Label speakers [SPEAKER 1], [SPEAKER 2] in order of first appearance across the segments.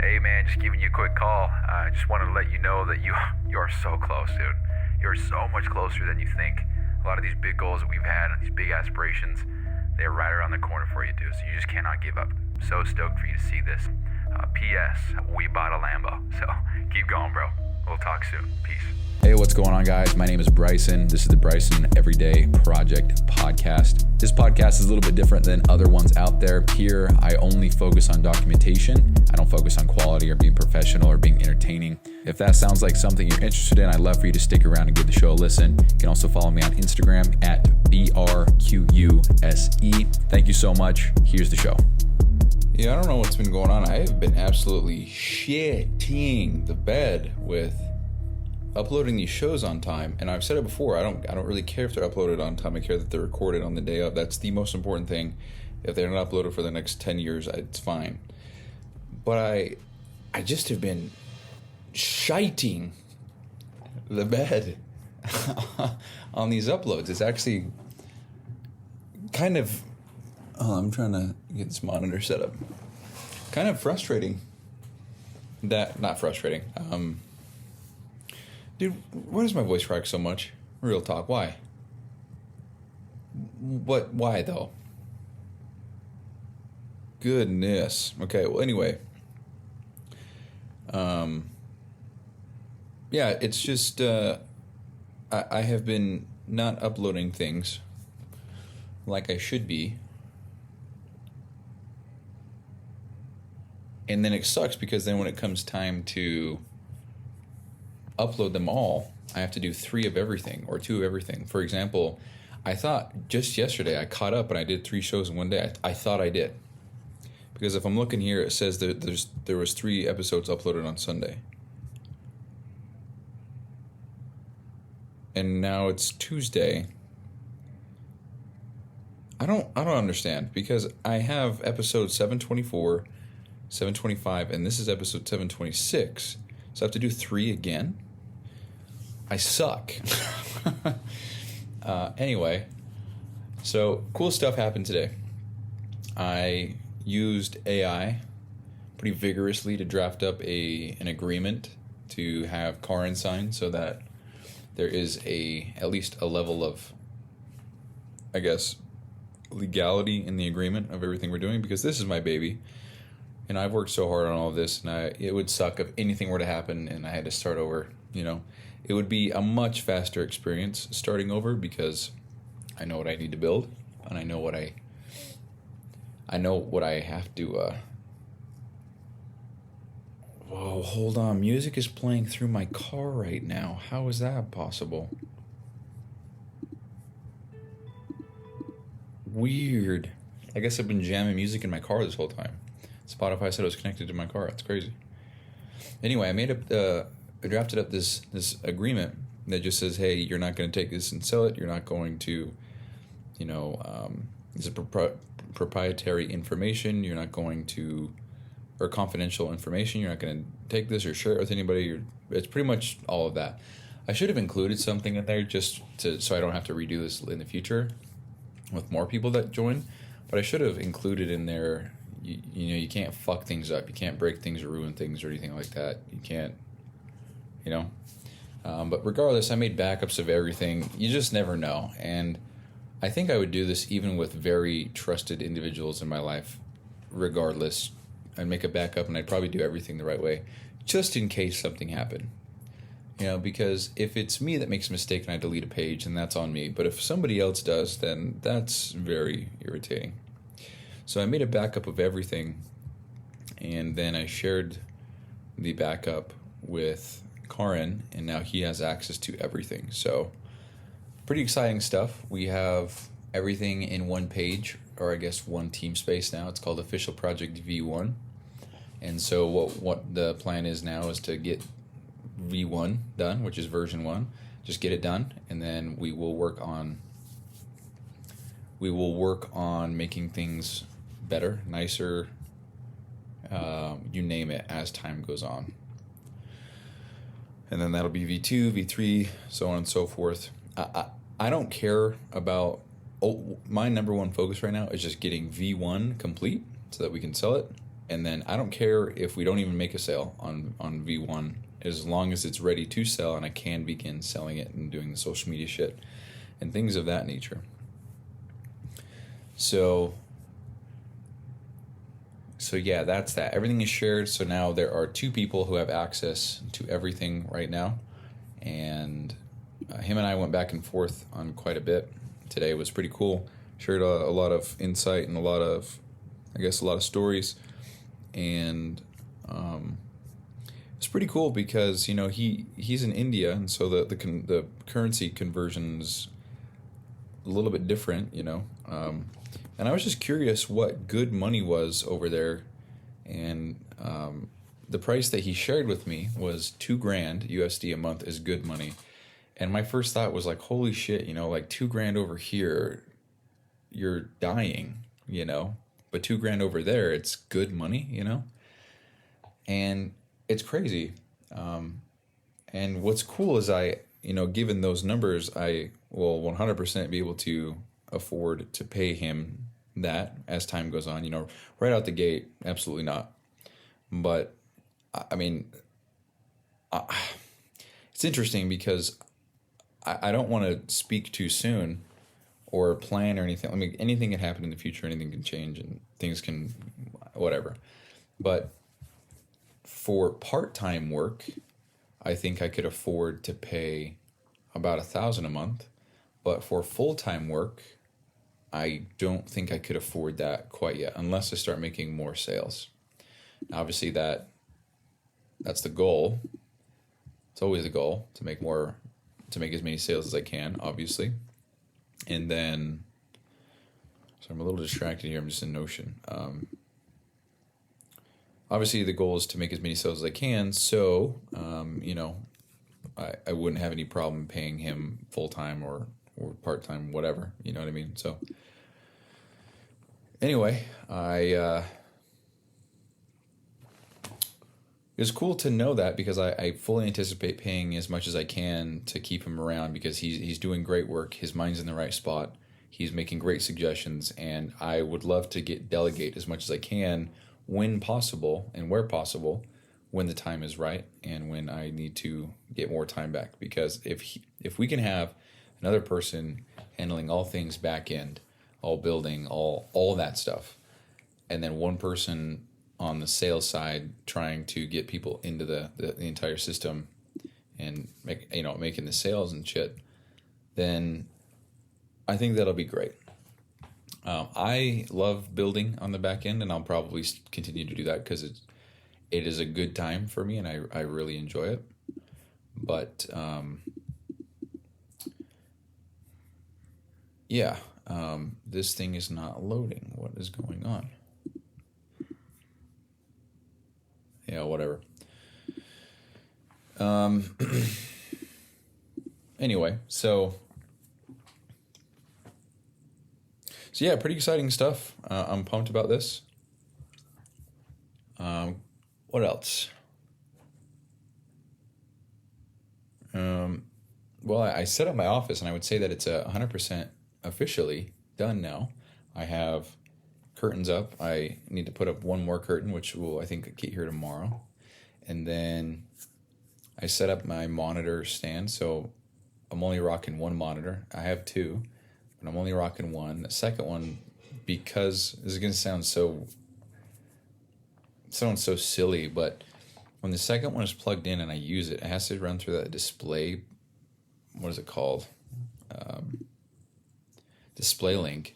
[SPEAKER 1] Hey man, just giving you a quick call. I just wanted to let you know that you are so close, dude. You're so much closer than you think. A lot of these big goals that we've had and these big aspirations, they're right around the corner for you, dude. So you just cannot give up. So stoked for you to see this. P.S. We bought a Lambo. So keep going, bro. We'll talk soon. Peace.
[SPEAKER 2] Hey, what's going on, guys? My name is Bryson. This is the Bryson Everyday Project podcast. This podcast is a little bit different than other ones out there. Here, I only focus on documentation. I don't focus on quality or being professional or being entertaining. If that sounds like something you're interested in, I'd love for you to stick around and give the show a listen. You can also follow me on Instagram at BRQUSE. Thank you so much. Here's the show.
[SPEAKER 3] Yeah, I don't know what's been going on. I have been absolutely shitting the bed with uploading these shows on time. And I've said it before, I don't really care if they're uploaded on time. I care that they're recorded on the day of. That's the most important thing. If they're not uploaded for the next 10 years, it's fine. But I just have been shiting the bed on these uploads. It's actually kind of... Oh, I'm trying to get this monitor set up. Kind of frustrating. Not frustrating. Dude, why does my voice crack so much? Real talk, why? Why though? Goodness. Okay, well anyway. Yeah, it's just, I have been not uploading things like I should be. And then it sucks because then when it comes time to upload them all, I have to do 3 of everything or 2 of everything. For example, I thought just yesterday I caught up and I did 3 shows in one day. I thought I did. Because if I'm looking here, it says that there was 3 episodes uploaded on Sunday. And now it's Tuesday. I don't understand because I have episode 724, 725, and this is episode 726. So I have to do 3 again? I suck. Anyway, so cool stuff happened today. I used AI pretty vigorously to draft up an agreement to have Karin sign so that there is at least a level of, I guess, legality in the agreement of everything we're doing, because this is my baby. And I've worked so hard on all of this, and it would suck if anything were to happen and I had to start over, you know. It would be a much faster experience starting over because I know what I need to build, and I know what I have to, Whoa, hold on. Music is playing through my car right now. How is that possible? Weird. I guess I've been jamming music in my car this whole time. Spotify said it was connected to my car. That's crazy. Anyway, I drafted up this agreement that just says, hey, you're not going to take this and sell it. You're not going to, this is proprietary information. You're not going to, or confidential information. You're not going to take this or share it with anybody. It's pretty much all of that. I should have included something in there so I don't have to redo this in the future with more people that join. But I should have included in there, you can't fuck things up. You can't break things or ruin things or anything like that. You can't, But regardless, I made backups of everything. You just never know. And I think I would do this even with very trusted individuals in my life. Regardless, I'd make a backup and I'd probably do everything the right way, just in case something happened. Because if it's me that makes a mistake and I delete a page, then that's on me. But if somebody else does, then that's very irritating. So I made a backup of everything, and then I shared the backup with Karin, and now he has access to everything. So pretty exciting stuff. We have everything in one page, or I guess one team space now. It's called Official Project V1. And so what the plan is now is to get V1 done, which is version 1. Just get it done, and then we will work on making things better, nicer, you name it, as time goes on. And then that'll be V2, V3, so on and so forth. I don't care about... my number one focus right now is just getting V1 complete so that we can sell it. And then I don't care if we don't even make a sale on V1, as long as it's ready to sell and I can begin selling it and doing the social media shit and things of that nature. So yeah, that's that. Everything is shared. So now there are 2 people who have access to everything right now. And him and I went back and forth on quite a bit. Today was pretty cool. Shared a lot of insight and a lot of stories. And it's pretty cool because, you know, he's in India, and so the currency conversion's a little bit different, you know. And I was just curious what good money was over there, and the price that he shared with me was $2,000 USD a month is good money. And my first thought was like, holy shit, you know, like $2,000 over here, you're dying, you know, but $2,000 over there, it's good money, you know. And it's crazy. And what's cool is given those numbers, I will 100% be able to afford to pay him that as time goes on. You know, right out the gate, absolutely not. But I mean, it's interesting because I don't want to speak too soon or plan or anything. I mean, anything can happen in the future, anything can change, and things can, whatever. But for part-time work, I think I could afford to pay about $1,000 a month. But for full-time work, I don't think I could afford that quite yet, unless I start making more sales. Obviously, that's the goal. It's always the goal to make as many sales as I can, obviously. And then, so I'm a little distracted here. I'm just in Notion. Obviously, the goal is to make as many sales as I can. So, I wouldn't have any problem paying him full-time or part-time, whatever. You know what I mean? So, anyway, it was cool to know that because I fully anticipate paying as much as I can to keep him around because he's doing great work. His mind's in the right spot. He's making great suggestions, and I would love to delegate as much as I can when possible and where possible, when the time is right and when I need to get more time back. Because if we can have another person handling all things back end, all building, all that stuff, and then one person on the sales side trying to get people into the entire system and making the sales and shit, then I think that'll be great. I love building on the back end, and I'll probably continue to do that because it is a good time for me, and I really enjoy it. But this thing is not loading. What is going on? Yeah, whatever. Anyway, so yeah, pretty exciting stuff. I'm pumped about this. What else? Well, I set up my office, and I would say that it's 100% officially done now. I have curtains up. I need to put up one more curtain, which will, I think, get here tomorrow. And then I set up my monitor stand, so I'm only rocking one monitor. I have two, but I'm only rocking one. The second one, because this is going to sound so silly, but when the second one is plugged in and I use it, it has to run through that display. What is it called? Display Link.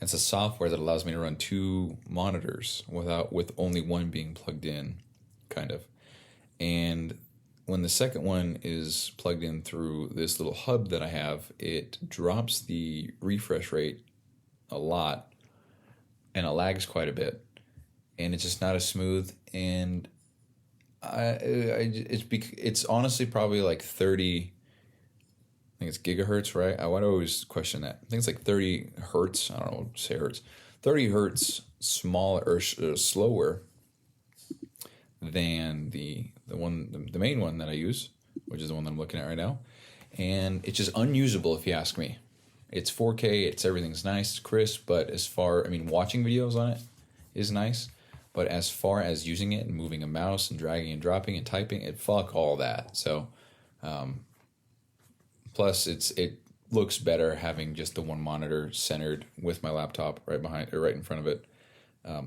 [SPEAKER 3] It's a software that allows me to run two monitors with only one being plugged in, kind of. And when the second one is plugged in through this little hub that I have, it drops the refresh rate a lot, and it lags quite a bit, and it's just not as smooth. And it's honestly probably like 30. I think it's gigahertz, right? I would always question that. I think it's like 30 hertz. I don't know, say hertz. 30 hertz smaller or slower than the main one that I use, which is the one that I'm looking at right now. And it's just unusable if you ask me. It's 4K, everything's nice, it's crisp, but watching videos on it is nice, But as far as using it and moving a mouse and dragging and dropping and typing, fuck all that. So, plus it looks better having just the one monitor centered with my laptop right behind or right in front of it.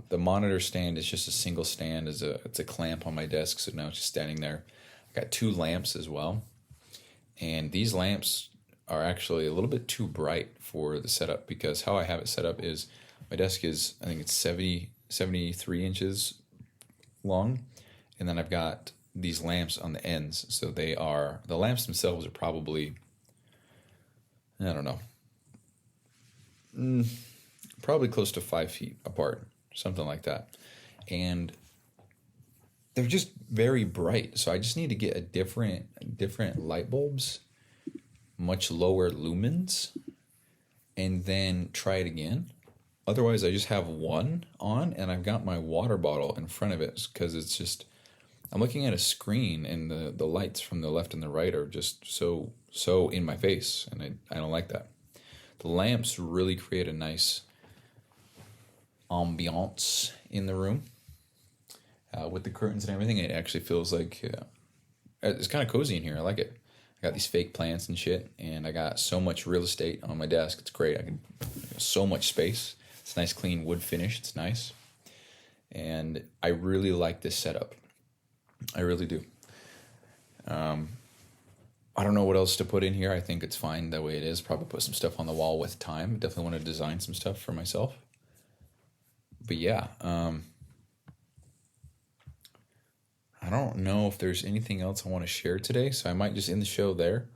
[SPEAKER 3] The monitor stand is just a single stand. It's a clamp on my desk, so now it's just standing there. I got 2 lamps as well, and these lamps are actually a little bit too bright for the setup, because how I have it set up is my desk is, I think it's 73 inches long, and then I've got these lamps on the ends. So the lamps themselves are probably, I don't know, probably close to 5 feet apart, something like that. And they're just very bright. So I just need to get different light bulbs, much lower lumens, and then try it again. Otherwise, I just have one on, and I've got my water bottle in front of it, because it's just, I'm looking at a screen, and the lights from the left and the right are just so in my face, and I don't like that. The lamps really create a nice ambiance in the room. With the curtains and everything, it actually feels like it's kind of cozy in here. I like it. I got these fake plants and shit, and I got so much real estate on my desk. It's great. I can so much space. It's nice, clean wood finish. It's nice, and I really like this setup. I really do. I don't know what else to put in here. I think it's fine the way it is. Probably put some stuff on the wall with time. Definitely want to design some stuff for myself. But yeah, I don't know if there's anything else I want to share today, so I might just end the show there.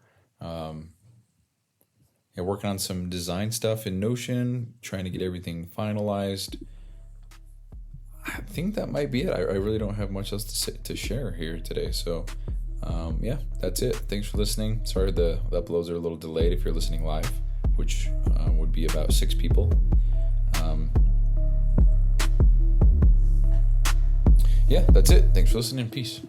[SPEAKER 3] Working on some design stuff in Notion, trying to get everything finalized. I think that might be it. I really don't have much else to share here today, so that's it. Thanks for listening. Sorry the uploads are a little delayed if you're listening live, which would be about 6 people. That's it. Thanks for listening. Peace.